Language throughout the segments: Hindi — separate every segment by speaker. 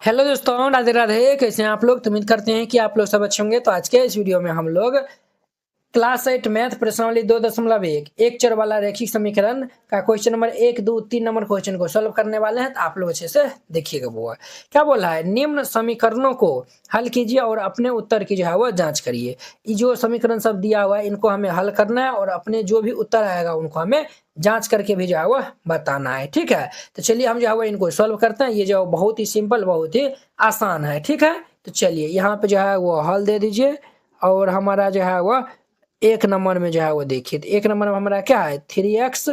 Speaker 1: हेलो दोस्तों, राधे राधे। कैसे हैं आप लोग? तो उम्मीद करते हैं कि आप लोग सब अच्छे होंगे। तो आज के इस वीडियो में हम लोग क्लास 8 मैथ प्रश्नावली 2.1 एक चर वाला रैखिक समीकरण का क्वेश्चन नंबर 1, 2, 3 नंबर क्वेश्चन को सॉल्व करने वाले हैं। तो आप लोग अच्छे से देखिएगा। वो क्या बोला है, निम्न समीकरणों को हल कीजिए और अपने उत्तर की जो है वो जांच करिए। ये जो समीकरण सब दिया हुआ है इनको हमें हल करना है और अपने जो भी उत्तर आएगा उनको हमें जांच करके भी जो है वो बताना है। ठीक है, तो चलिए हम जो है वो इनको सॉल्व करते हैं। ये जो बहुत ही सिंपल, बहुत ही आसान है। ठीक है, तो चलिए यहाँ पे जो है वो हल दे दीजिए। और हमारा जो है वो एक नंबर में जो है वो देखिए, तो एक नंबर में हमारा क्या है, 3x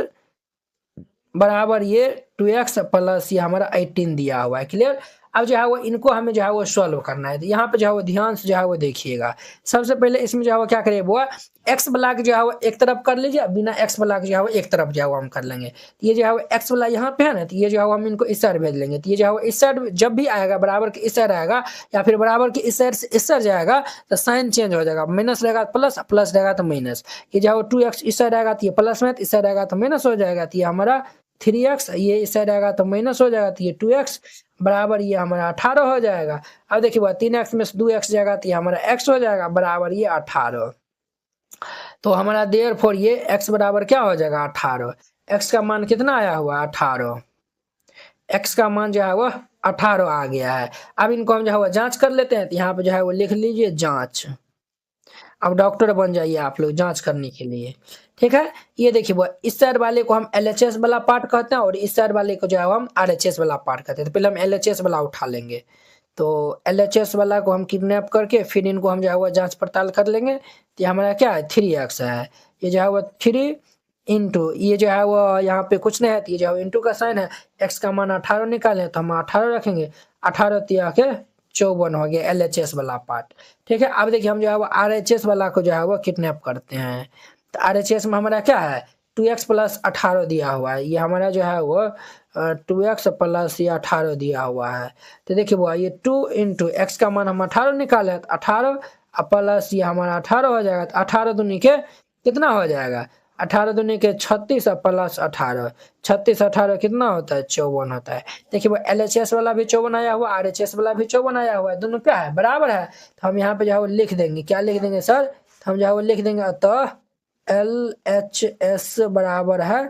Speaker 1: बराबर ये 2x प्लस ये हमारा 18 दिया हुआ है। क्लियर। अब जो है वो इनको हमें जो है वो सॉल्व करना है। तो यहाँ पे जो है वो ध्यान से जो है वो देखिएगा। सबसे पहले इसमें जो है वो क्या करें, वो एक्स वाला जो है वो एक तरफ कर लीजिए, बिना एक्स वाला जो है वो एक तरफ जो है वो हम कर लेंगे। तो ये जो है वो एक्स वाला यहाँ पे है ना, तो ये जो है वो हम इनको इस साइड भेज लेंगे। तो ये जो है वो इस साइड जब भी आएगा बराबर के इस साइड आएगा या फिर बराबर के इस साइड से इस साइड जाएगा तो साइन चेंज हो जाएगा। माइनस रहेगा प्लस, प्लस रहेगा तो माइनस। ये जो है वो 2x इस साइड आएगा तो ये प्लस में, इस साइड आएगा तो माइनस हो जाएगा। तो ये हमारा 3x, ये इस साइड आएगा तो माइनस हो जाएगा। तो ये 2x बराबर ये हमारा 18 हो जाएगा। अब देखिए 3x में से 2x जाएगा तो ये हमारा x हो जाएगा बराबर ये 18। तो हमारा देयरफॉर ये x बराबर क्या हो जाएगा, 18। x का मान कितना आया हुआ, 18। x का मान जो है वो 18 आ गया है। अब इनको हम जो है वो जांच कर लेते हैं। तो यहाँ पे जो है वो लिख लीजिए जांच। अब डॉक्टर बन जाइए आप लोग जांच करने के लिए। ठीक है, ये देखिए वो इस साइड वाले को हम LHS वाला पार्ट कहते हैं और इस साइड वाले को जो है हम RHS वाला पार्ट कहते हैं। तो पहले हम LHS वाला उठा लेंगे। तो LHS वाला को हम किडनैप करके फिर इनको हम जो है वो जांच पड़ताल कर लेंगे। तो ये हमारा क्या है, 3x है। ये जो है वो 3 इंटू ये जो है वो यहाँ पे कुछ नहीं है, तो ये जो है इंटू का साइन है। x का मान 18 निकालें तो हम 18 रखेंगे। 18 तिया के 54 हो गया LHS वाला पार्ट। ठीक है, अब देखिए हम जो है वो RHS वाला को जो है वो किडनैप करते हैं। तो RHS में हमारा क्या है, 2x प्लस 18 दिया हुआ है। ये हमारा जो है वो 2x प्लस ये 18 दिया हुआ है। तो देखिए वो ये 2 इंटू एक्स का मान हम 18 निकाले तो 18 प्लस ये हमारा 18 हो जाएगा। तो 18 दूनी के कितना हो जाएगा, 18 दूनी के 36 प्लस 18, 36 18 कितना होता है, 54 होता है। देखिए वो LHS वाला भी 54 आया हुआ, RHS वाला भी 54 आया हुआ है। दोनों क्या है, बराबर है। तो हम यहाँ पे जो है वो लिख देंगे, क्या लिख देंगे सर, तो हम जो है वो लिख देंगे अतः LHS बराबर है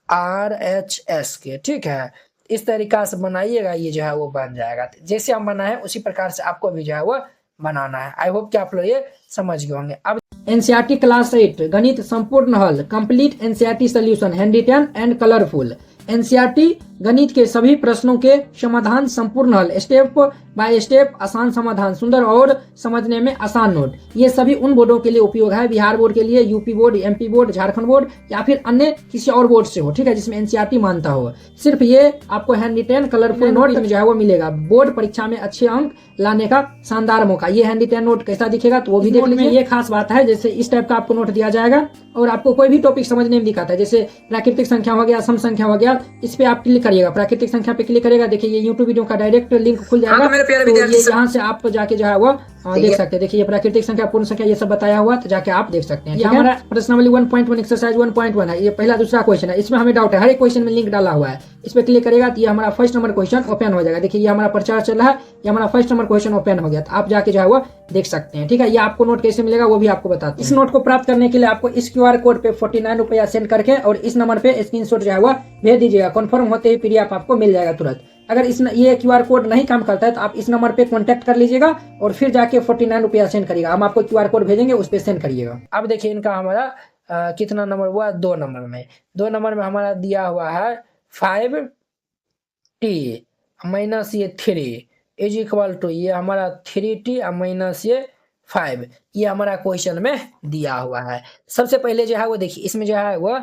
Speaker 1: RHS के। ठीक है, इस तरीका से बनाइएगा, ये जो है वो बन जाएगा। जैसे हम बनाए उसी प्रकार से आपको भी जो है वो बनाना है। आई होप कि आप लोग ये समझ गए होंगे। अब एनसीईआरटी क्लास 8 गणित संपूर्ण हल complete NCERT solution handwritten and colourful. NCERT गणित के सभी प्रश्नों के समाधान संपूर्ण हल, स्टेप बाय स्टेप आसान समाधान, सुंदर और समझने में आसान नोट। ये सभी उन बोर्डों के लिए उपयोग है, बिहार बोर्ड के लिए, UP board, MP board, Jharkhand board या फिर अन्य किसी और बोर्ड से हो। ठीक है, जिसमें एनसीईआरटी मानता हो। सिर्फ ये आपको हैंड रिटन कलरफुल नोट जो है वो मिलेगा। बोर्ड परीक्षा में अच्छे अंक लाने का शानदार मौका। ये हैंड रिटन नोट कैसा दिखेगा तो वो भी देख लीजिए। ये खास बात है, जैसे इस टाइप का आपको नोट दिया जाएगा और आपको कोई भी टॉपिक समझने में दिखाता है, जैसे प्राकृतिक संख्या हो गया, सम संख्या हो गया, इस पे आप क्लिक करिएगा, प्राकृतिक संख्या पे क्लिक करिएगा। देखिए ये यूट्यूब वीडियो का डायरेक्ट लिंक खुल जाएगा। तो ये यहाँ से आप जाके जो है वो देख सकते हैं। देखिए ये प्राकृतिक संख्या, पूर्ण संख्या, ये सब बताया हुआ, तो जाके आप देख सकते हैं। ये हमारा प्रश्नावली 1.1 एक्सरसाइज 1.1 है। ये पहला दूसरा क्वेश्चन है, इसमें हमें डाउट है, हर एक क्वेश्चन में लिंक डाला हुआ है। इस पे क्लिक करेगा तो ये हमारा फर्स्ट नंबर क्वेश्चन ओपन हो जाएगा। देखिए ये हमारा प्रचार चल रहा है, ये हमारा फर्स्ट नंबर क्वेश्चन ओपन हो गया। तो आप जाके जो है वो देख सकते हैं। ठीक है, ये आपको नोट कैसे मिलेगा वो भी आपको बताते हैं। इस नोट को प्राप्त करने के लिए आपको इस QR कोड पे 49 रुपया सेंड करके और इस नंबर पे स्क्रीनशॉट जो है वो भेज दीजिएगा। कन्फर्म होते ही PDF आपको मिल जाएगा तुरंत। अगर ये QR कोड नहीं काम करता है तो आप इस नंबर पे कांटेक्ट कर लीजिएगा और फिर जाके 49 रुपया सेंड करिएगा। हम आपको QR कोड भेजेंगे, उस पर सेंड करिएगा। अब देखिए इनका हमारा कितना नंबर हुआ, 2 नंबर में। 2 नंबर में हमारा दिया हुआ है 5t माइनस ये 3 इज इक्वल टू ये हमारा 3t माइनस ये 5। ये हमारा क्वेश्चन में दिया हुआ है। सबसे पहले जो है वो देखिए इसमें जो है वो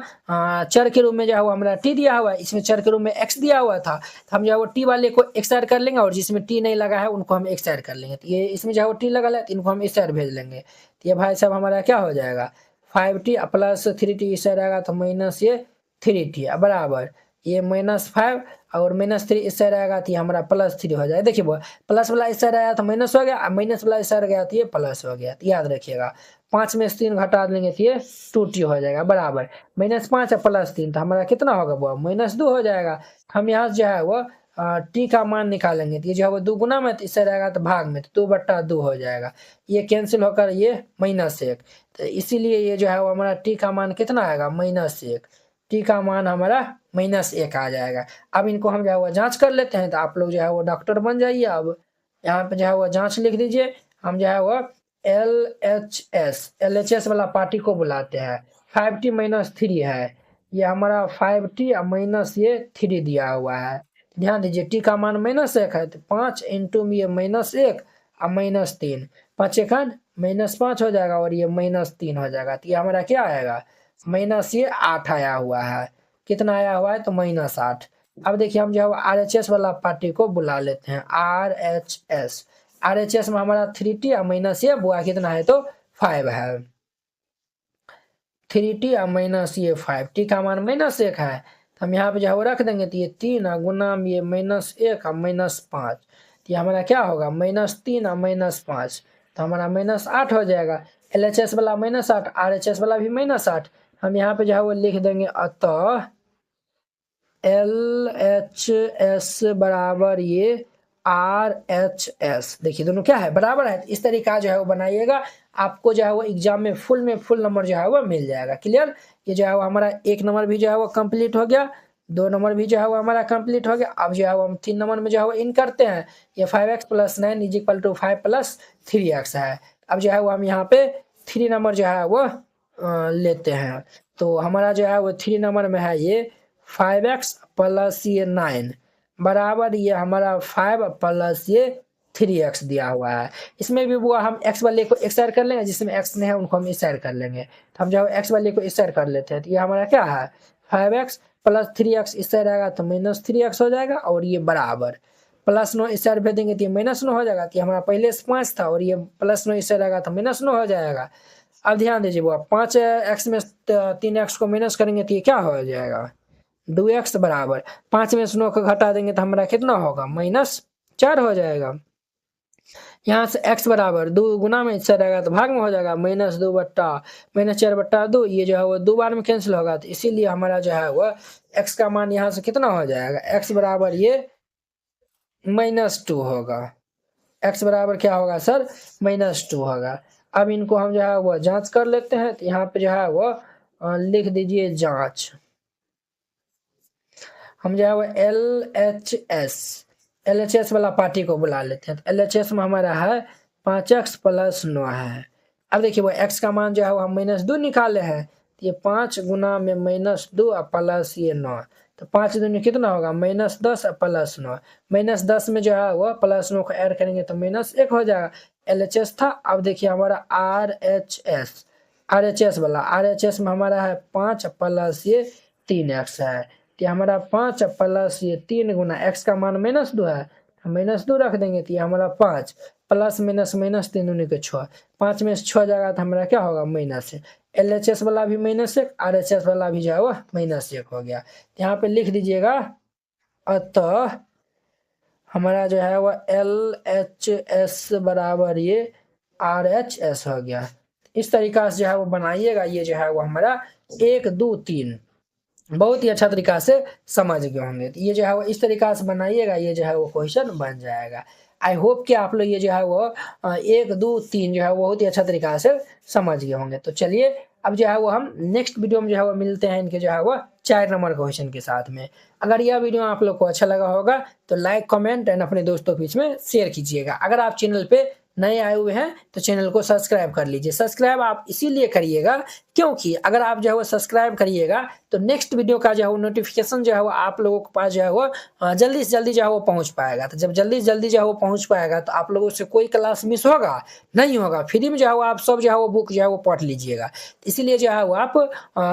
Speaker 1: चर के रूप में जो है वो हमारा t दिया हुआ है, इसमें चर के रूप में x दिया हुआ था। तो हम जो है वो t वाले को एक साइड कर लेंगे और जिसमें t नहीं लगा है उनको हम एक साइड कर लेंगे। तो ये इसमें जो है वो t लगा है तो इनको हम इस साइड भेज लेंगे। तो ये भाई साहब हमारा क्या हो जाएगा, 5t प्लस 3t इस साइड आएगा तो माइनस ये 3t बराबर ये -5 और -3 इस साइड आएगा तो ये हमारा +3 हो जाएगा। देखिए वो प्लस वाला इस साइड आया तो माइनस हो गया, माइनस वाला इस साइड गया तो ये प्लस हो गया। तो याद रखिएगा 5 में से 3 घटा देंगे तो ये 2t हो जाएगा बराबर -5 और +3 तो हमारा कितना होगा वो -2 हो जाएगा। हम यहाँ से जो है वो टी का मान निकालेंगे तो ये जो है वो 2 गुना में, तो इससे रहेगा तो भाग में, तो 2/2 हो जाएगा। ये कैंसिल होकर ये -1, तो इसीलिए ये जो है वो हमारा टी का मान कितना आएगा, -1। टी का मान हमारा -1 आ जाएगा। अब इनको हम जो है वो जाँच कर लेते हैं, तो आप लोग जो है वो डॉक्टर बन जाइए। अब यहाँ पे जो है वो जाँच लिख दीजिए। हम जो है वो LHS वाला पार्टी को बुलाते हैं। 5t - 3 है, ये हमारा 5t और माइनस ये 3 दिया हुआ है। ध्यान दीजिए टी का मान -1 है, तो 5 इंटू में ये -1 और -3, 5 एकन -5 हो जाएगा और ये -3 हो जाएगा। तो ये हमारा क्या आएगा, -8 आया हुआ है। कितना आया हुआ है, तो -8। अब देखिए हम जो है RHS वाला पार्टी को बुला लेते हैं। RHS में हमारा 3t और माइनस ये बुआ कितना है, तो 5 है। 3t और माइनस ये 5, t का मान -1 है, तो हम यहाँ पे जो है वो रख देंगे। तो ये 3 और गुना में ये -1 और -5, तो ये हमारा क्या होगा, -3 और -5, तो हमारा -8 हो जाएगा। LHS वाला -8, RHS वाला भी -8। हम यहाँ पे जो है वो लिख देंगे, अतः LHS बराबर ये RHS। देखिए दोनों क्या है, बराबर है। इस तरीका जो है वो बनाइएगा, आपको जो है वो एग्जाम में फुल नंबर जो है वो मिल जाएगा। क्लियर। ये जो है वो हमारा 1 नंबर भी जो है वो कंप्लीट हो गया, 2 नंबर भी जो है वो हमारा कंप्लीट हो गया। अब जो है वो हम 3 नंबर में जो है वो इन करते हैं। ये 5x + 9 = 5 + 3x है। अब जो है वो हम यहाँ पे 3 नंबर जो है वो लेते हैं। तो हमारा जो है वो 3 नंबर में है ये 5x + ये 9 बराबर ये हमारा 5 + ये 3x दिया हुआ है। इसमें भी वो हम x वाले को एक साइड कर लेंगे, जिसमें x नहीं है उनको हम इस साइड कर लेंगे। तो हम जो x वाले को इस साइड कर लेते हैं, तो ये हमारा क्या है, 5x + 3x इस साइड आएगा तो -3x हो जाएगा, और ये बराबर +9 इस साइड भेज देंगे तो ये -9 हो जाएगा। कि हमारा पहले से 5 था और ये +9 इस साइड आएगा तो -9 हो जाएगा। अब ध्यान दीजिए वो 5x में 3x को माइनस करेंगे तो ये क्या हो जाएगा, 2x बराबर 5 में से 9 को घटा देंगे तो हमारा कितना होगा, -4 हो जाएगा। यहाँ से x बराबर 2 गुना में इससे रहेगा तो भाग में हो जाएगा, -4/2, ये जो है वो 2 बार में कैंसिल होगा। तो इसीलिए हमारा जो है वो x का मान यहाँ से कितना हो जाएगा, x बराबर ये -2 होगा। x बराबर क्या होगा सर, -2 होगा। अब इनको हम जो है वो जांच कर लेते हैं। तो यहाँ पे जो है वो लिख दीजिए जांच। हम जो है वो LHS वाला पार्टी को बुला लेते हैं। तो LHS में हमारा है 5x + 9 है। अब देखिए वो x का मान जो है वो हम -2 निकाले हैं। तो ये 5 गुना में -2 और प्लस ये 9, तो 5 दूनी कितना होगा, -10 और +9। -10 में जो है वो +9 को ऐड करेंगे तो -1 हो जाएगा। LHS था। अब देखिए हमारा RHS में हमारा है 5 + ये 3x है। तो हमारा 5 + ये 3 गुना x का मान -2 है, -2 रख देंगे। तो ये हमारा 5 प्लस माइनस 3 दूनी के 6, 5 में से 6 जाएगा तो हमारा क्या होगा, -1। LHS वाला भी -1, RHS वाला भी जो है वो -1 हो गया। यहाँ पे लिख दीजिएगा, अतः हमारा जो है वो LHS बराबर ये RHS हो गया। इस तरीका से जो है वो बनाइएगा। ये जो है वो हमारा 1 2 3 बहुत ही अच्छा तरीका से समझ गए होंगे। तो ये जो है वो इस तरीका से बनाइएगा, ये जो है वो क्वेश्चन बन जाएगा। आई होप कि आप लोग ये जो है वो 1 2 3 जो है वो बहुत ही अच्छा तरीका से समझ गए होंगे। तो चलिए अब जो है वो हम नेक्स्ट वीडियो में जो है वो मिलते हैं इनके जो है वो 4 नंबर क्वेश्चन के साथ में। अगर यह वीडियो आप लोग को अच्छा लगा होगा तो लाइक, कमेंट एंड अपने दोस्तों के बीच में शेयर कीजिएगा। अगर आप चैनल पे नए आए हुए हैं तो चैनल को सब्सक्राइब कर लीजिए। सब्सक्राइब आप इसीलिए करिएगा क्योंकि अगर आप जो है वो सब्सक्राइब करिएगा तो नेक्स्ट वीडियो का जो है वो नोटिफिकेशन जो है वो आप लोगों के पास जो है वो जल्दी से जल्दी जो है वो पहुंच पाएगा। तो जब जल्दी से जल्दी जो है वो पहुंच पाएगा तो आप लोगों से कोई क्लास मिस होगा नहीं होगा। फ्री में जो है वो आप सब जो है वो बुक जो है वो पढ़ लीजिएगा। इसीलिए जो है वो आप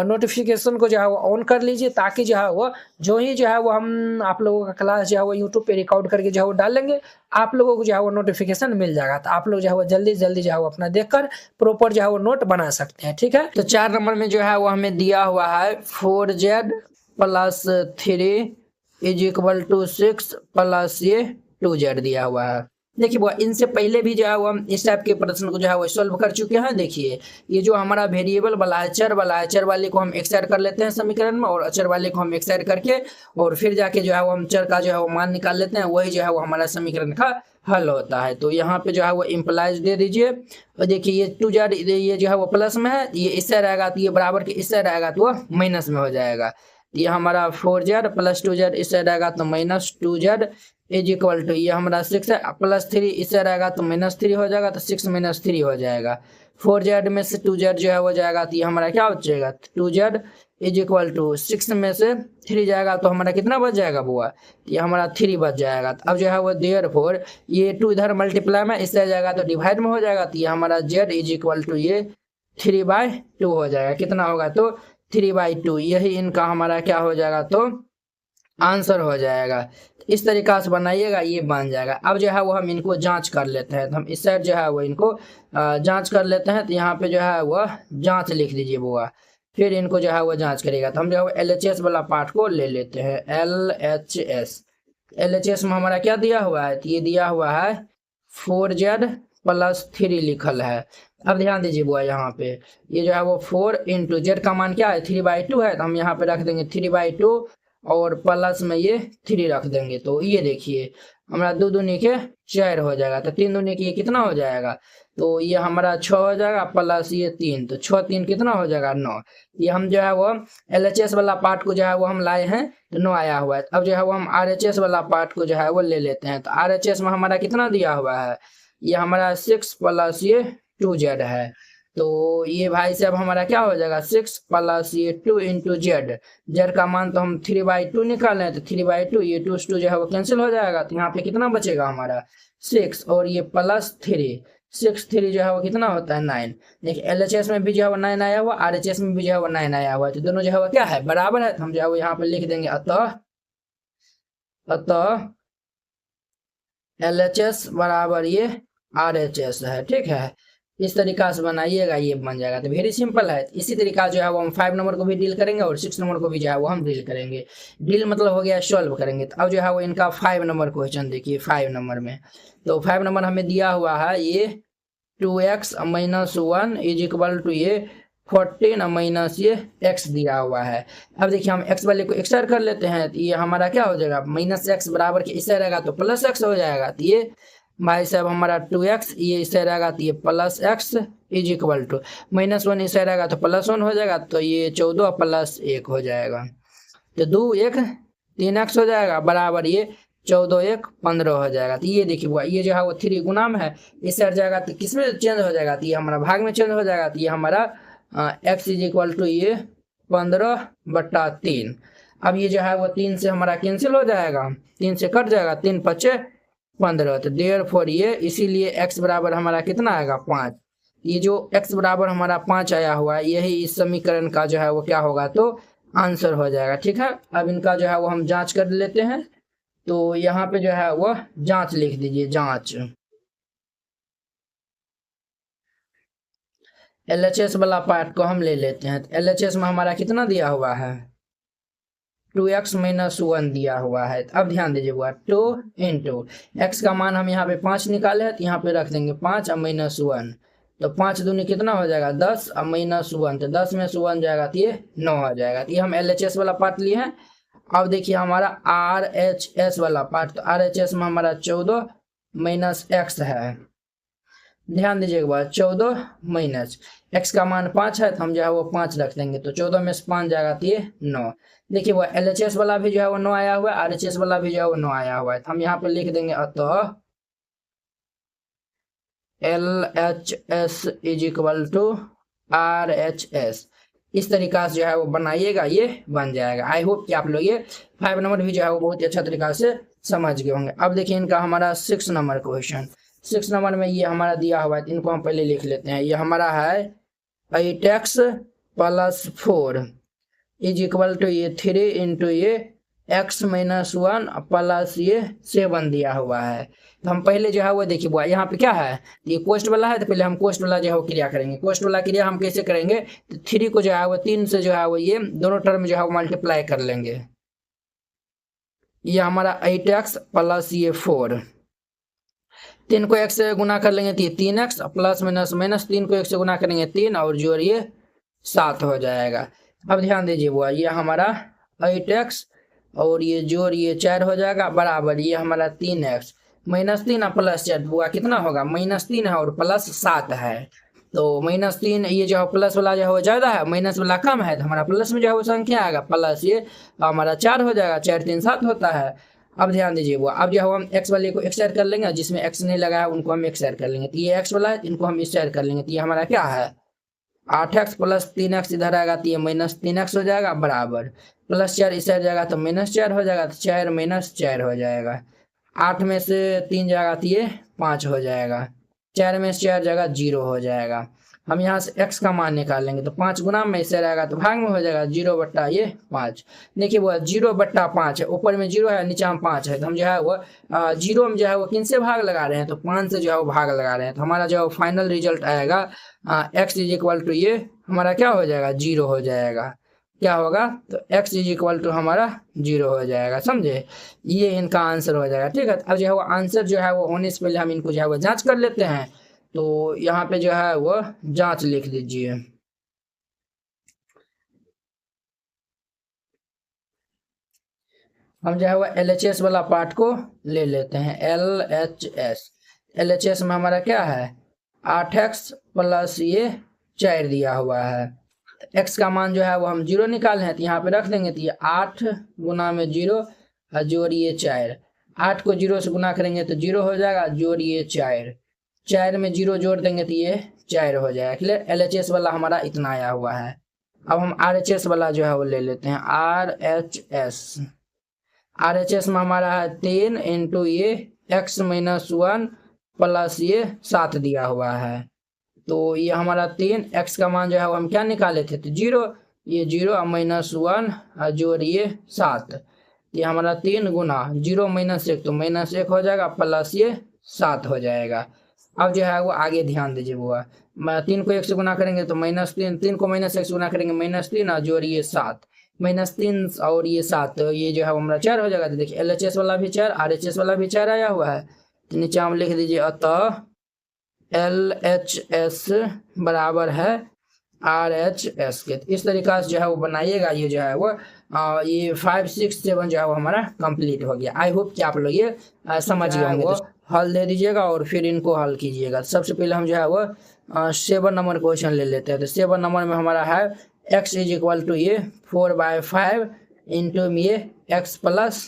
Speaker 1: नोटिफिकेशन को जो है वो ऑन कर लीजिए, ताकि जो है वो जो ही जो है वो हम आप लोगों का क्लास जो है वो यूट्यूब पे रिकॉर्ड करके जो है वो डालेंगे, आप लोगों को जो है वो नोटिफिकेशन मिल जाएगा। तो आप लोग जो है वो जल्दी जल्दी जो है वो अपना देखकर प्रॉपर जो है वो नोट बना सकते हैं। ठीक है। तो 4 नंबर में जो है वो हमें दिया हुआ है 4z + 3 = 6 + ये 2z दिया हुआ है। देखिए वो इनसे पहले भी जो है वो हम इस टाइप के प्रश्न को जो है वो सॉल्व कर चुके हैं। देखिए ये जो हमारा वेरिएबल वाला है, चर वाला है, चर वाले को हम एक साइड कर लेते हैं समीकरण में, और अचर वाले को हम एक साइड करके और फिर जाके जो है वो हम चर का जो है वो मान निकाल लेते हैं, वही जो है वो हमारा समीकरण का हल होता है। तो यहाँ पे जो है वो इम्प्लाइज दे दीजिए, और देखिए ये 2z ये जो है वो प्लस में है, ये इस साइड आएगा तो ये बराबर के इस साइड आएगा तो वो माइनस में हो जाएगा। ये हमारा 4z प्लस 2z इस साइड आएगा तो minus 2z is equal to, ये हमारा 6 है प्लस 3 इस साइड आएगा तो माइनस 3 हो जाएगा, तो 6 माइनस 3 हो जाएगा। 4z में से 2z जो है हो जाएगा, तो ये हमारा क्या हो जाएगा 2z इज इक्वल टू 6 में से 3 जाएगा तो हमारा कितना बच जाएगा बुआ, ये हमारा 3 बच जाएगा। अब जो है वो देयरफॉर ये 2 इधर मल्टीप्लाई में इससे जाएगा तो डिवाइड में हो जाएगा, तो ये हमारा z इज इक्वल टू ये 3/2 हो जाएगा। कितना होगा तो 3/2, यही इनका हमारा क्या हो जाएगा तो आंसर हो जाएगा। इस तरीका से बनाइएगा, ये बन जाएगा। अब जो है वो हम इनको जांच कर लेते हैं, तो हम इस साइड जो है वो इनको जांच कर लेते हैं। तो यहाँ पे जो है वो जांच लिख दीजिए बुआ, फिर इनको जो है वो जांच करेगा। तो हम जो है वो LHS वाला पार्ट को ले लेते हैं, LHS में हमारा क्या दिया हुआ है, तो ये दिया हुआ है 4z प्लस 3 लिखल है। अब ध्यान दीजिए बुआ, यहाँ पे ये जो है वो 4 इंटू जेड का मान क्या है 3/2 है, तो हम यहाँ पे रख देंगे 3/2 और प्लस में ये 3 रख देंगे। तो ये देखिए हमारा 2 दूनी के 4 हो जाएगा, तो 3 दूनी के ये कितना हो जाएगा, तो ये हमारा 6 हो जाएगा प्लस ये 3, तो 6 3 कितना हो जाएगा 9। ये हम जो है वो LHS वाला पार्ट को जो है वो हम लाए हैं तो 9 आया हुआ है। अब जो है वो हम RHS वाला पार्ट को जो है वो ले लेते हैं। तो RHS में हमारा कितना दिया हुआ है, ये हमारा 6 प्लस ये 2z है। तो ये भाई साहब हमारा क्या हो जाएगा 6 प्लस ये 2 इंटू जेड का मान तो हम 3/2 निकाले हैं, तो 3/2 ये 2 से 2 जो है वो कैंसिल हो जाएगा। तो यहाँ पे कितना बचेगा हमारा 6 और ये प्लस 3, 6 3 जो है वो कितना होता है 9। देखिए LHS में भी जो है वो 9 आया हुआ, RHS में भी जो है वो 9 आया हुआ है, तो दोनों जो है वो क्या है बराबर है। तो हम जो है वो यहाँ पे लिख देंगे अतः LHS बराबर ये RHS है, ठीक है। इस तरीका से बनाइएगा, ये बन जाएगा। तो वेरी सिंपल है। इसी तरीका जो है वो हम 5 नंबर को भी डील करेंगे और 6 नंबर को भी जो है वो हम डील करेंगे। डील मतलब हो गया सॉल्व करेंगे। तो अब जो है वो इनका 5 नंबर क्वेश्चन देखिए। 5 नंबर में तो 5 नंबर हमें दिया हुआ है ये 2x - 1 इज इक्वल टू ये 14 माइनस ये x दिया हुआ है। अब देखिए हम x वाले को एक साइड कर लेते हैं, तो ये हमारा क्या हो जाएगा -x बराबर के इस साइड रहेगा तो प्लस x हो जाएगा। तो ये भाई साहब हमारा 2x ये इस साइड रहेगा तो ये plus x is equal to -1 इस साइड रहेगा तो +1 हो जाएगा, तो ये 14 + 1 हो जाएगा। तो 2 1 3x हो जाएगा बराबर ये 14 1 15 हो जाएगा। तो ये देखिए बुआ, ये जो है वो 3 गुना में है, इस साइड जाएगा तो किस में चेंज हो जाएगा, तो ये हमारा भाग में चेंज हो जाएगा। तो ये हमारा x इज इक्वल टू ये 15/3। अब ये जो है वो 3 से हमारा कैंसिल हो जाएगा, 3 से कट जाएगा, 3 × 5 = 15। तो देयरफॉर ये इसीलिए x बराबर हमारा कितना आएगा 5। ये जो x बराबर हमारा 5 आया हुआ है, यही इस समीकरण का जो है वो क्या होगा तो आंसर हो जाएगा, ठीक है। अब इनका जो है वो हम जांच कर लेते हैं। तो यहाँ पे जो है वो जांच लिख दीजिए, जांच। LHS वाला पार्ट को हम ले लेते हैं। तो LHS में हमारा कितना दिया हुआ है 2x - 1 दिया हुआ है। अब ध्यान दीजिए बुआ, 2 इंटू x का मान हम यहाँ पे 5 निकाले हैं, तो यहाँ पे रख देंगे 5 और -1, तो 5 दूनी कितना हो जाएगा 10 और -1, तो 10 में से 1 जाएगा तो ये 9 हो जाएगा। तो ये हम LHS वाला पार्ट लिए हैं। अब देखिए हमारा RHS वाला पार्ट, तो RHS में हमारा 14 - x है। ध्यान दीजिएगा 14 माइनस x का मान 5 है, तो हम जो है वो 5 रख देंगे, तो 14 में से 5 जाएगा तो ये 9। देखिए वो LHS वाला भी जो है वो 9 आया हुआ है, RHS वाला भी जो है वो 9 आया हुआ है। तो हम यहाँ पे लिख देंगे अतः LHS is equal to RHS। इस तरीका से जो है वो बनाइएगा, ये बन जाएगा। आई होप कि आप लोग ये 5 नंबर भी जो है वो बहुत ही अच्छा तरीका से समझ गए होंगे। अब देखिए इनका हमारा 6 नंबर क्वेश्चन। 6 नंबर में ये हमारा दिया हुआ है, इनको हम पहले लिख लेते हैं। ये हमारा है 8x + 4 इज इक्वल टू ये 3 इंटू ये x - 1 प्लस ये 7 दिया हुआ है। तो हम पहले जो है वो देखिए बुआ, यहाँ पे क्या है ये कोष्ट वाला है, तो पहले हम कोष्ट वाला जो है वो क्रिया करेंगे। कोष्ट वाला क्रिया हम कैसे करेंगे, तो 3 को जो है वो 3 से जो है वो ये दोनों टर्म जो है वो मल्टीप्लाई कर लेंगे। ये हमारा 8x प्लस ये 4, 3 को 1 से गुना कर लेंगे तो ये 3x, प्लस माइनस माइनस 3 को 1 से गुना करेंगे 3 और जोड़ ये 7 हो जाएगा। अब ध्यान दीजिए बुआ, ये हमारा 8x और ये जोड़ ये 4 हो जाएगा बराबर ये हमारा 3x माइनस 3 और प्लस 4 बुआ कितना होगा, -3 है और प्लस 7 है। तो -3 ये जो है प्लस वाला जो है वो ज़्यादा है, माइनस वाला कम है, तो हमारा प्लस में जो है वो संख्या आएगा प्लस ये हमारा 4 हो जाएगा, 4 3 7 होता है। अब ध्यान दीजिए वो, अब जो है हम x वाले को x ऐड कर लेंगे, जिसमें x नहीं लगा है उनको हम x ऐड कर लेंगे, तो ये x वाला है इनको हम इस ऐड कर लेंगे, तो ये हमारा क्या है 8x प्लस 3x इधर आएगा तो ये -3x हो जाएगा बराबर प्लस 4 इस साइड जाएगा तो -4 हो जाएगा, तो 4 -4 हो जाएगा। 8 में से 3 जाएगा तो ये 5 हो जाएगा, 4 में से 4 जाएगा 0 हो जाएगा। हम यहाँ से x का मान निकालेंगे तो 5 गुना में इससे रहेगा तो भाग में हो जाएगा 0 बट्टा ये 5। देखिए वो 0 बट्टा 5 है, ऊपर में 0 है नीचे में 5 है, तो हम जो है वो 0 में जो है वो किन से भाग लगा रहे हैं, तो 5 से जो है वो भाग लगा रहे हैं, तो हमारा जो फाइनल रिजल्ट आएगा x इज इक्वल टू ये हमारा क्या हो जाएगा 0 हो जाएगा। क्या होगा तो x इज इक्वल टू हमारा 0 हो जाएगा, समझे, ये इनका आंसर हो जाएगा। ठीक है, अब जो है वो आंसर जो है वो होने से पहले हम इनको जो है वो जांच कर लेते हैं। तो यहाँ पे जो है वो जांच लिख दीजिए। हम जो है वो LHS वाला पार्ट को ले लेते हैं, LHS में हमारा क्या है 8x प्लस ये 4 दिया हुआ है, x का मान जो है वो हम 0 निकाले हैं, तो यहाँ पे रख देंगे, तो ये 8 गुना में 0 और जोड़िए 4, 8 को 0 से गुना करेंगे तो 0 हो जाएगा, जोड़िए 4, 4 में 0 जोड़ देंगे तो ये 4 हो जाएगा। क्लियर, LHS वाला हमारा इतना आया हुआ है। अब हम RHS वाला जो है वो ले लेते हैं, RHS में हमारा है 3 इंटू ये x माइनस 1 प्लस ये 7 दिया हुआ है, तो ये हमारा 3 x का मान जो है वो हम क्या निकाले थे तो 0, ये 0 -1 जोड़िए 7, ये हमारा 3 गुना 0 -1 तो -1 हो जाएगा प्लस ये 7 हो जाएगा। अब जो है वो आगे ध्यान दीजिए बुआ, 3 को 1 से गुना करेंगे तो -3, 3 को -1 से गुना करेंगे -3 और जोड़िए 7, -3 और ये 7 ये जो है हमारा 4 हो जाएगा। तो देखिए LHS वाला भी 4 RHS वाला भी 4 आया हुआ है, तो नीचे हम लिख दीजिए अतः LHS बराबर है RHS के। इस तरीका से जो है वो बनाइएगा, ये जो है वो ये 5 6 7 जो है वो हमारा कंप्लीट हो गया। आई होप कि आप लोग ये समझ गए होंगे। तो हल दे दीजिएगा और फिर इनको हल कीजिएगा। सबसे पहले हम जो है वो 7 नंबर क्वेश्चन ले लेते हैं। तो 7 नंबर में हमारा है x इज इक्वल टू ये 4/5 इंटू ये x प्लस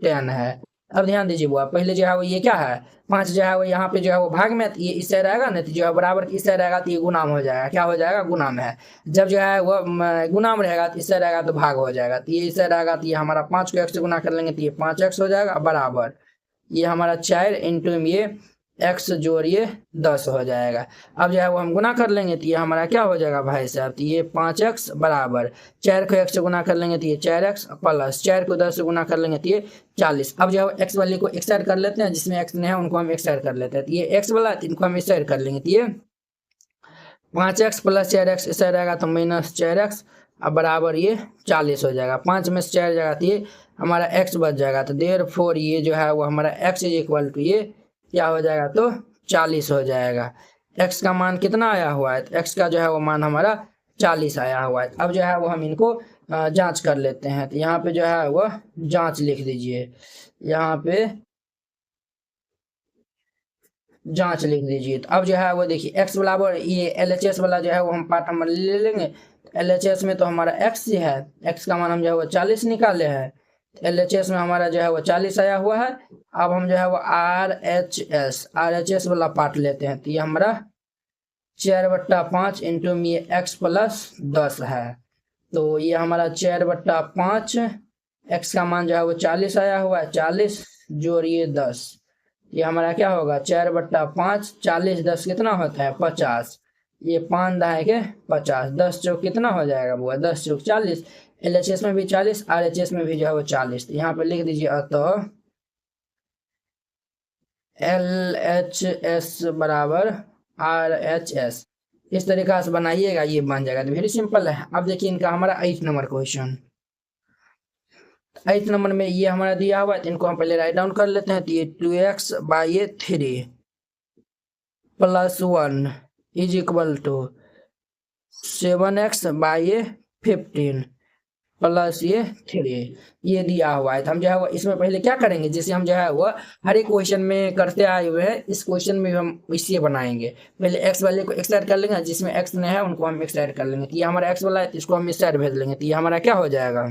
Speaker 1: 10 है। अब ध्यान दीजिए बुआ, पहले जो है वो ये क्या है 5 जो है वो यहाँ पे जो है वो भाग में, ये इससे रहेगा ना, तो जो है बराबर इससे रहेगा तो ये गुणाम हो जाएगा, क्या हो जाएगा गुणाम है। जब जो है वो गुणाम रहेगा तो इससे रहेगा तो भाग हो जाएगा, तो ये इससे रहेगा तो ये हमारा 5 को x से गुना कर लेंगे तो ये 5x हो जाएगा बराबर ये हमारा 4 इंटू ये x जोड़िए 10 हो जाएगा। अब जो है वो हम गुना कर लेंगे तो ये हमारा क्या हो जाएगा भाई साहब, तो ये 5x बराबर 4 को x से गुना कर लेंगे तो ये 4x प्लस 4 को 10 से गुना कर लेंगे तो ये 40। अब जो है x वाले को x ऐड कर लेते हैं, जिसमें x नहीं है उनको हम x ऐड कर लेते हैं, तो ये x वाला है इनको हम इस ऐड कर लेंगे, तो ये 5x प्लस 4x इस रहेगा तो -4x अब बराबर ये 40 हो जाएगा। 5 में से 4 जाएगा तो ये हमारा x बच जाएगा, तो देयरफॉर ये जो है वो हमारा x इज इक्वल टू ये क्या हो जाएगा तो 40 हो जाएगा। x का मान कितना आया हुआ है, तो x का जो है वो मान हमारा 40 आया हुआ है। अब जो है वो हम इनको जांच कर लेते हैं, तो यहाँ पे जो है वो जांच लिख दीजिए, यहाँ पे जांच लिख दीजिए। तो अब जो है वो देखिए x बराबर ये LHS वाला जो है वो हम पार्ट हम ले लेंगे। LHS में तो हमारा x ही है, x का मान हम जो है वो 40 निकाले हैं, LHS में हमारा जो है वो 40 आया हुआ है। अब हम जो है वो RHS वाला पार्ट लेते हैं, तो ये हमारा 4/5 इंटू में x प्लस 10 है, तो ये हमारा 4/5 x का मान जो है वो 40 आया हुआ है, 40 जोड़िए 10, ये हमारा क्या होगा 4/5 40 10 कितना होता है 50, ये 5 दाएं के 50, 10 चौक कितना हो जाएगा वो 10 चौक 40। LHS में भी 40 RHS में भी जो है वो 40, तो यहाँ पे लिख दीजिए अतः LHS बराबर RHS। इस तरीका से बनाइएगा, ये बन जाएगा, तो वेरी सिंपल है। अब देखिए इनका हमारा 8 नंबर क्वेश्चन, 8 नंबर में ये हमारा दिया हुआ है, तो इनको हम पहले राइट डाउन कर लेते हैं, तो ये 2x/3 plus 1 is equal to 7x by ये 15 प्लस ये 3 ये दिया हुआ है। तो हम जो है वो इसमें पहले क्या करेंगे, जैसे हम जो है वो हर एक क्वेश्चन में करते आए हुए हैं, इस क्वेश्चन में भी हम इसे बनाएंगे। पहले एक्स वाले को एक्स ऐड कर लेंगे, जिसमें एक्स नहीं है उनको हम एक्स ऐड कर लेंगे। तो ये हमारा एक्स वाला है, तो इसको हम इस साइड भेज लेंगे। तो ये हमारा क्या हो जाएगा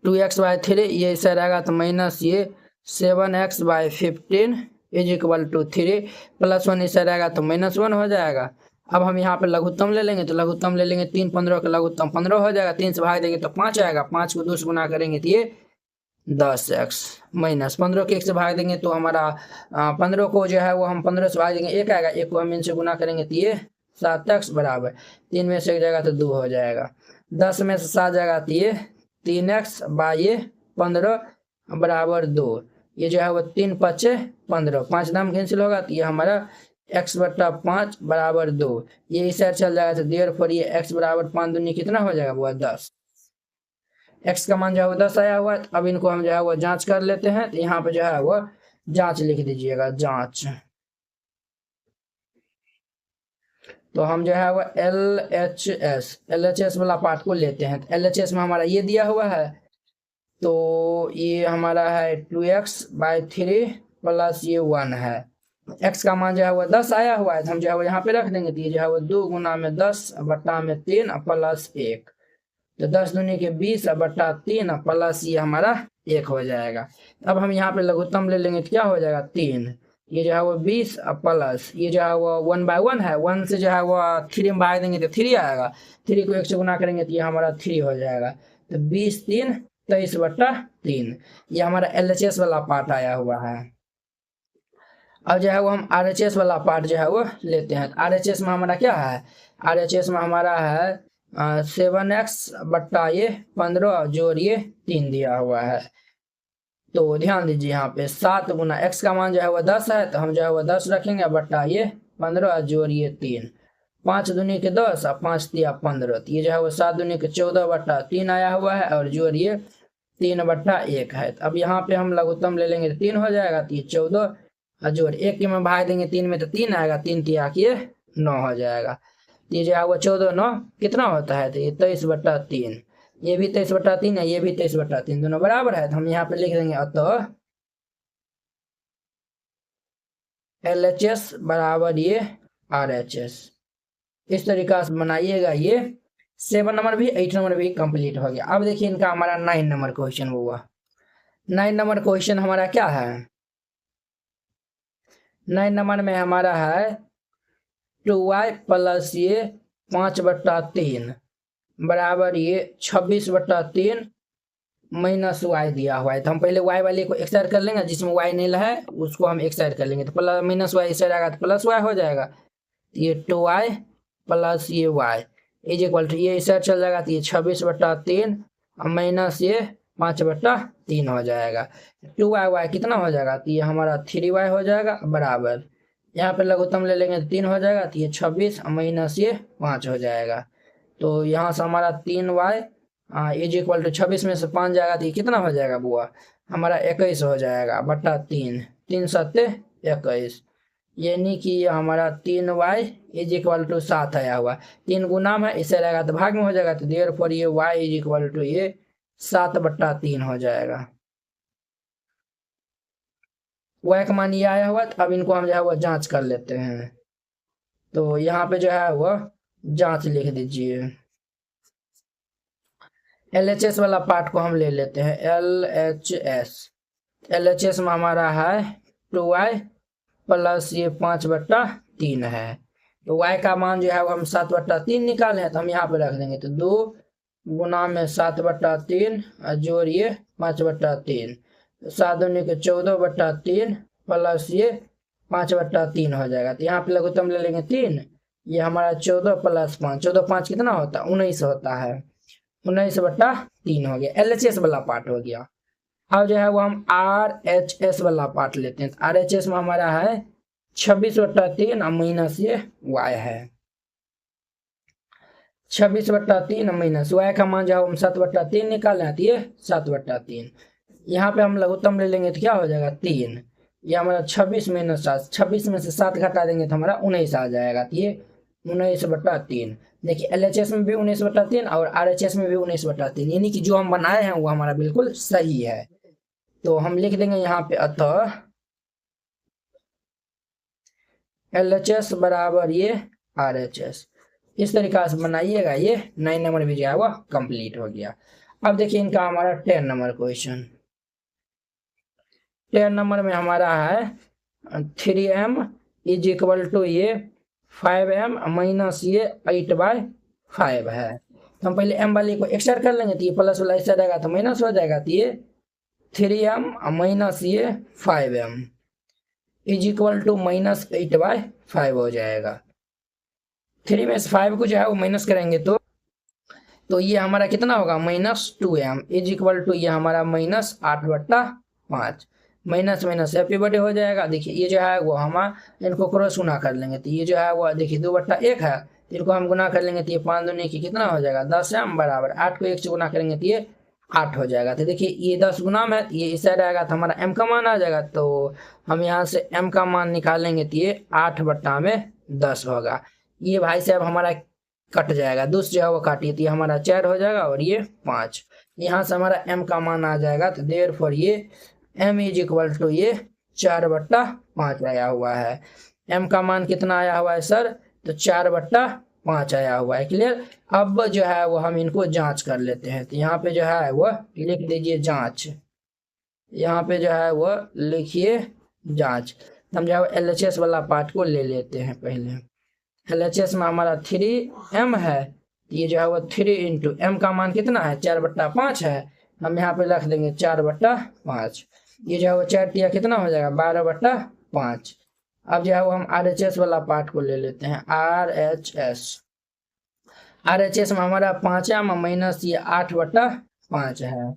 Speaker 1: 2x/3, ये इस साइड आएगा तो माइनस ये 7x/15 is equal to 3 plus 1 इस साइड आएगा तो -1 हो जाएगा। अब हम यहाँ पे लघुत्तम ले लेंगे, तो लघुत्तम ले लेंगे 3 15 का लघुत्तम 15 हो जाएगा। 3 से भाग देंगे तो 5 आएगा, 5 को 2 से गुना करेंगे तो ये 10x माइनस 15 के 1 से भाग देंगे तो हमारा 15 को जो है वो हम 15 से भाग देंगे 1 आएगा, 1 को हम इनसे गुना करेंगे तो ये 7x बराबर 3 में से 1 जाएगा तो 2 हो जाएगा, 10 में से 7 जाएगा तो ये 3x बाई ये 15 बराबर 2। ये जो है वो 3 5 15, 5 दाम कैंसिल होगा तो ये हमारा x/5 बराबर 2। ये इस साइड चल जाएगा तो देयरफॉर ये x बराबर 5 दूनी कितना हो जाएगा वो 10। x का मान जो है वो 10 आया हुआ है। अब इनको हम जो है वो जांच कर लेते हैं। तो यहाँ पे जो है वो जांच लिख दीजिएगा, जांच। तो हम जो है वो LHS वाला पार्ट को लेते हैं। तो LHS में हमारा ये दिया हुआ है, तो ये हमारा है 2x/3 प्लस ये 1 है। x का मान जो है वो 10 आया हुआ है, तो हम जो है वो यहाँ पे रख देंगे। तो ये जो है वो 2 गुना में 10 बटा में 3 प्लस 1, तो 10 दूनी के 20 बटा 3 प्लस ये हमारा 1 हो जाएगा। अब हम यहाँ पे लघुत्तम ले लेंगे तो क्या हो जाएगा 3, ये जो है वो 20 प्लस ये जो है वो 1/1 है, 1 से जो है वो 3 में भाग देंगे तो 3 आएगा, 3 को 1 से गुना करेंगे तो ये हमारा 3 हो जाएगा। तो 20 3 23 बटा 3, ये हमारा LHS वाला पार्ट आया हुआ है। अब जो है वो हम RHS वाला पार्ट जो है वो लेते हैं। RHS में हमारा क्या है, RHS में हमारा है 7x बट्टा ये 15 जोड़ ये 3 दिया हुआ है। तो ध्यान दीजिए यहाँ पे 7 गुना x का मान जो है वो 10 है, तो हम जो है वो 10 रखेंगे बट्टा ये 15 जोड़ ये 3, 5 दूनी के 10 और 5 तिया 15, तो ये जो है वो 7 दूनी के 14 बट्टा 3 आया हुआ है और जोड़ ये 3 बट्टा 1 है। अब यहाँ पे हम लघुत्तम ले लेंगे तो 3 हो जाएगा, तो ये 14 और जोड़ 1 के में भाग देंगे 3 में तो 3 आएगा, 3 तिया के 9 हो जाएगा। तो ये जो है वो 14 9 कितना होता है, तो ये 23 बट्टा 3, ये भी 23 बट्टा 3 है, ये भी 23 बट्टा 3, दोनों बराबर है। तो हम यहाँ पे लिख देंगे अतः LHS बराबर ये RHS। इस तरीका से बनाइएगा। ये 7 नंबर भी 8 नंबर भी कंप्लीट हो गया। अब देखिए इनका हमारा 9 नंबर क्वेश्चन हुआ। 9 नंबर क्वेश्चन हमारा क्या है, 9 नंबर में हमारा है 2y प्लस ये 5 बट्टा 3 बराबर ये 26 बट्टा 3 माइनस y दिया हुआ है। तो हम पहले y वाले को एक्स ऐड कर लेंगे, जिसमें y नहीं है उसको हम एक्स ऐड कर लेंगे, तो प्लस माइनस y इस आएगा तो प्लस y हो जाएगा। तो ये 2y प्लस ये y इज इक्वल टू ये इस साइड चल जाएगा, तो ये 26 बट्टा 3 माइनस ये 5 बट्टा 3 हो जाएगा। 2y कितना हो जाएगा, तो ये हमारा 3y हो जाएगा बराबर, यहाँ पे लघुत्तम ले लेंगे तो 3 हो जाएगा, तो ये 26 माइनस ये 5 हो जाएगा। तो यहाँ से हमारा 3y इज इक्वल टू 26 में से 5 जाएगा तो ये कितना हो जाएगा बुआ, हमारा 21 हो जाएगा बट्टा 3, 3 7 21, यानी कि हमारा 3y इज इक्वल टू 7 आया हुआ। 3 गुना में इसे रहेगा तो भाग में हो जाएगा, तो देयरफॉर ये y इज इक्वल टू ये 7 बट्टा 3 हो जाएगा। y का मान ये आया हुआ। तो अब इनको हम जो है वो जांच कर लेते हैं। तो यहाँ पे जो है वो जांच लिख दीजिए। LHS वाला पार्ट को हम ले लेते हैं। LHS में हमारा है 2y प्लस ये 5 बट्टा 3 है। तो y का मान जो है वो हम 7 बट्टा 3 निकाले हैं, तो हम यहाँ पे रख देंगे। तो 2 गुना में 7 बट्टा 3 जोड़ ये 5 बट्टा 3, 7 दूनी के 14 बट्टा 3 प्लस ये 5 बट्टा 3 हो जाएगा। तो यहाँ पे लघुत्तम ले लेंगे 3, ये हमारा 14 प्लस 5, 14 5 कितना होता है 19 होता है, 19 बट्टा 3 हो गया। LHS वाला पार्ट हो गया। अब जो है वो हम RHS वाला पार्ट लेते हैं। RHS में हमारा है 26 बट्टा 3 माइनस ये y है, 26 बट्टा 3 माइनस y का मान जो है हम 7 बट्टा 3 निकाले हैं, तो ये 7 बट्टा 3। यहाँ पे हम लघुत्तम ले लेंगे तो क्या हो जाएगा 3, ये हमारा 26 माइनस 7, 26 में से 7 घटा देंगे तो हमारा 19 आ जाएगा। तो ये 19/3। देखिए LHS में भी 19/3 और RHS में भी 19/3, यानी कि जो हम बनाए हैं वो हमारा बिल्कुल सही है। तो हम लिख देंगे यहाँ पे अतः LHS बराबर ये RHS। इस तरीका से बनाइएगा, ये 9 नंबर भी जो है वह कंप्लीट हो गया। अब देखिए इनका हमारा 10 नंबर क्वेश्चन। 10 नंबर में हमारा है 3m इज इक्वल टू ये 5m माइनस ये 8/5 है। तो हम पहले m वाले को एक्सट्रा कर लेंगे, तो ये प्लस वाला ऐसा रहेगा तो माइनस हो जाएगा। तो ये 3m माइनस ये 5m is equal to minus 8/5 हो जाएगा। 3 में से 5 को जो है वो माइनस करेंगे तो ये हमारा कितना होगा -2m इज इक्वल टू ये हमारा -8/5। माइनस माइनस हैप्पी बर्थडे हो जाएगा। देखिए ये जो है वो हम इनको क्रॉस गुना कर लेंगे, तो ये जो है वो देखिए 2/1 है, तो इनको हम गुना कर लेंगे तो ये 5 दूनी की कितना हो जाएगा 10m बराबर 8 को 1 से गुना करेंगे तो ये 8 हो जाएगा। तो देखिए ये 10 गुना में ये इस साइड आएगा तो हमारा m का मान आ जाएगा। तो हम यहाँ से m का मान निकालेंगे तो ये 8/10 होगा। ये भाई साहब हमारा कट जाएगा, दूसरा जो है वो काटिए तो ये हमारा 4 हो जाएगा और ये 5। यहाँ से हमारा m का मान आ जाएगा। तो देयरफॉर ये m इज इक्वल टू ये 4/5 आया हुआ है। m का मान कितना आया हुआ है सर? तो 4/5 आया हुआ है। क्लियर। अब जो है वो हम इनको जांच कर लेते हैं। तो यहाँ पे जो है वो लिख दीजिए जांच, यहाँ पे जो है वो लिखिए जांच। हम जो है LHS वाला पार्ट को ले लेते हैं पहले। LHS में हमारा 3m है, ये जो है वो 3 इंटू m का मान कितना है 4/5 है, हम यहाँ पे रख देंगे 4/5। ये जो है वो 4 दिया कितना हो जाएगा 12/5। अब जो है वो हम RHS वाला पार्ट को ले लेते हैं। RHS में हमारा 5m माइनस ये 8/5 है,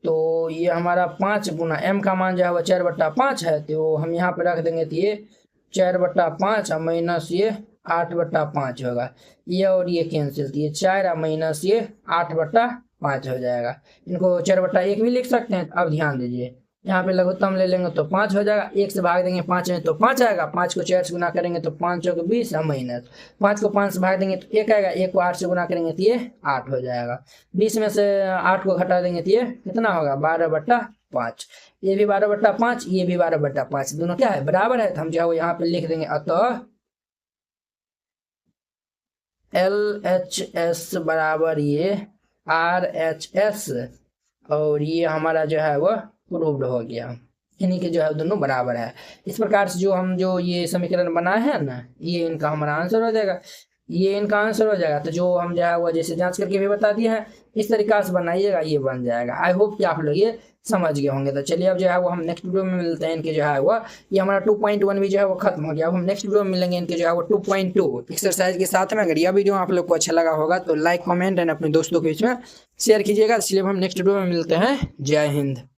Speaker 1: तो ये हमारा 5 गुना m का मान जो है वो 4/5 है, तो हम यहाँ पे रख देंगे तो ये 4/5 माइनस ये 8/5 होगा। ये और ये कैंसिल, तो ये 4 माइनस ये 8/5 हो जाएगा। इनको 4/1 भी लिख सकते हैं। अब ध्यान दीजिए यहाँ पे लघुत्तम ले लेंगे तो 5 हो जाएगा, 1 से भाग देंगे 5 में तो 5 आएगा, 5 को 4 से गुना करेंगे तो 5 चौके 20 माइनस 5 को 5 से भाग देंगे तो 1 आएगा, 1 को 8 से गुना करेंगे तो ये 8 हो जाएगा। 20 में से 8 को घटा देंगे तो ये कितना होगा 12/5। ये भी 12/5, ये भी 12/5, दोनों क्या है बराबर है। तो हम जो है यहाँ पे लिख देंगे अतः LHS बराबर ये RHS और ये हमारा जो है वो प्रूव्ड हो गया, यानी कि जो है दोनों बराबर है। इस प्रकार से जो हम जो ये समीकरण बनाए हैं ना, ये इनका हमारा आंसर हो जाएगा, ये इनका आंसर हो जाएगा। तो जो हम जो है वो जैसे जांच करके भी बता दिए हैं, इस तरीका से बनाइएगा, ये बन जाएगा। आई होप कि आप लोग ये समझ गए होंगे। तो चलिए अब जो है वो हम नेक्स्ट वीडियो में मिलते हैं। इनके जो है वो ये हमारा 2.1 भी जो है वो खत्म हो गया। अब हम नेक्स्ट वीडियो में मिलेंगे इनके जो है वो 2.2 एक्सरसाइज के साथ में। अगर यह वीडियो आप लोग को अच्छा लगा होगा तो लाइक कमेंट एंड अपने दोस्तों के बीच में शेयर कीजिएगा। इसलिए हम नेक्स्ट वीडियो में मिलते हैं। जय हिंद।